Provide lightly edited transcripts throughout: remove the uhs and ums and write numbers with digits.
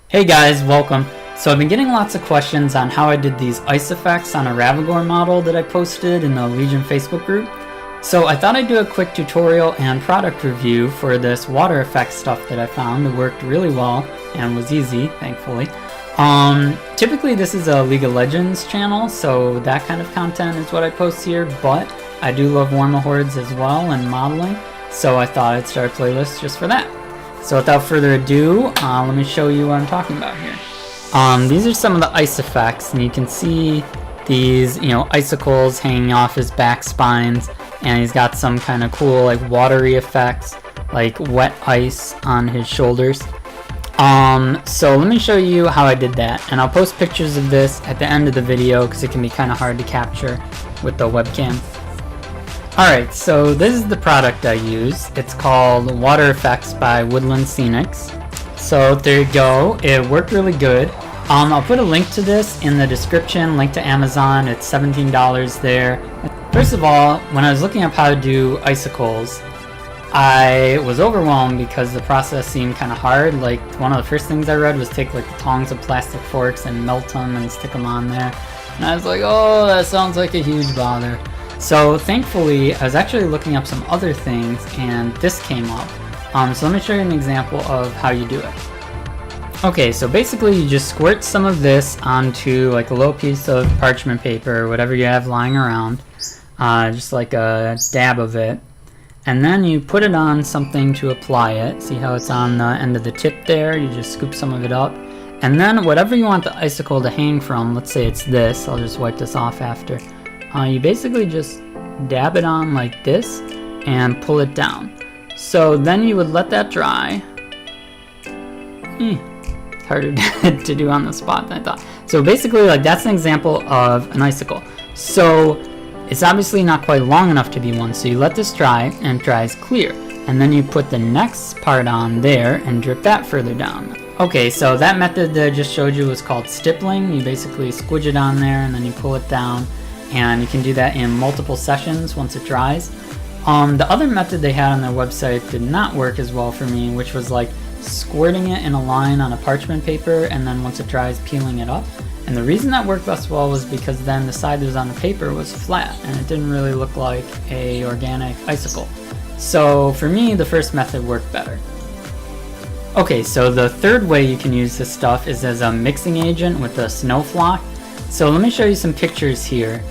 Hey guys, welcome. So I've been getting lots of questions on how I did these ice effects on a Ravagore model that I posted in the Legion Facebook group. So I thought I'd do a quick tutorial and product review for this water effect stuff that I found. It worked really well and was easy, thankfully. Typically this is a League of Legends channel, so that kind of content is what I post here, but I do love Warmahordes as well and modeling, so I thought I'd start a playlist just for that. So without further ado, let me show you what I'm talking about here. These are some of the ice effects, and you can see these, icicles hanging off his back spines, and he's got some kind of cool, watery effects, like wet ice on his shoulders. So let me show you how I did that, and I'll post pictures of this at the end of the video because it can be kind of hard to capture with the webcam. Alright, so this is the product I use. It's called Water Effects by Woodland Scenics. So there you go. It worked really good. I'll put a link to this in the description, link to Amazon. It's $17 there. First of all, when I was looking up how to do icicles, I was overwhelmed because the process seemed kind of hard. Like, one of the first things I read was take the tongs of plastic forks and melt them and stick them on there. And I was like, oh, that sounds like a huge bother. So thankfully, I was actually looking up some other things and this came up. So let me show you an example of how you do it. Okay, so basically you just squirt some of this onto a little piece of parchment paper or whatever you have lying around, just like a dab of it. And then you put it on something to apply it. See how it's on the end of the tip there? You just scoop some of it up. And then whatever you want the icicle to hang from, let's say it's this, I'll just wipe this off after. You basically just dab it on like this and pull it down. So then you would let that dry. It's harder to do on the spot than I thought. So basically, that's an example of an icicle. So it's obviously not quite long enough to be one, so you let this dry and it dries clear. And then you put the next part on there and drip that further down. Okay, so that method that I just showed you was called stippling. You basically squidge it on there and then you pull it down. And you can do that in multiple sessions once it dries. The other method they had on their website did not work as well for me, which was squirting it in a line on a parchment paper and then once it dries peeling it up. And the reason that worked less well was because then the side that was on the paper was flat and it didn't really look like a organic icicle. So for me, the first method worked better. Okay, so the third way you can use this stuff is as a mixing agent with a snow flock. So let me show you some pictures here.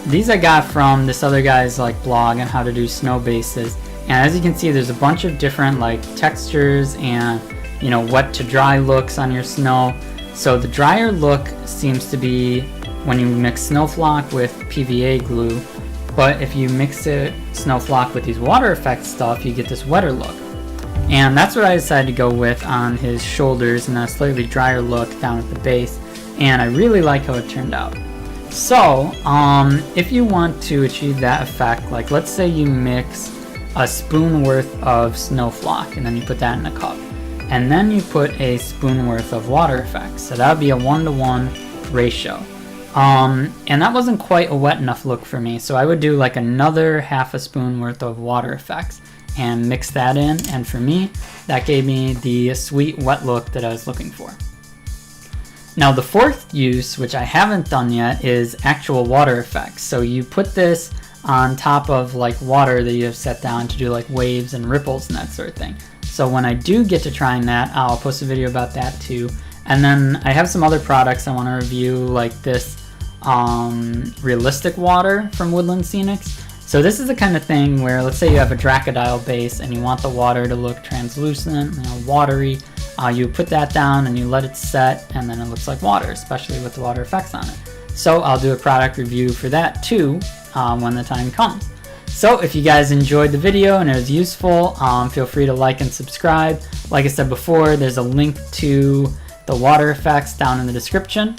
These I got from this other guy's blog on how to do snow bases, and as you can see there's a bunch of different textures and wet to dry looks on your snow. So the drier look seems to be when you mix snow flock with PVA glue, but if you mix it snow flock with these water effect stuff you get this wetter look. And that's what I decided to go with on his shoulders, and a slightly drier look down at the base, and I really like how it turned out. So, if you want to achieve that effect, let's say you mix a spoon worth of snow flock and then you put that in a cup, and then you put a spoon worth of water effects, so that would be a 1-to-1 ratio. And that wasn't quite a wet enough look for me, so I would do another half a spoon worth of water effects and mix that in, and for me, that gave me the sweet wet look that I was looking for. Now the fourth use, which I haven't done yet, is actual water effects. So you put this on top of water that you have set down to do waves and ripples and that sort of thing. So when I do get to trying that, I'll post a video about that too. And then I have some other products I want to review, this realistic water from Woodland Scenics. So this is the kind of thing where, let's say you have a Dracodile base and you want the water to look translucent, watery. You put that down and you let it set, and then it looks like water, especially with the water effects on it. So I'll do a product review for that too when the time comes. So if you guys enjoyed the video and it was useful, feel free to like and subscribe. Like I said before, there's a link to the water effects down in the description.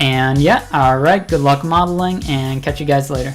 And yeah, alright, good luck modeling and catch you guys later.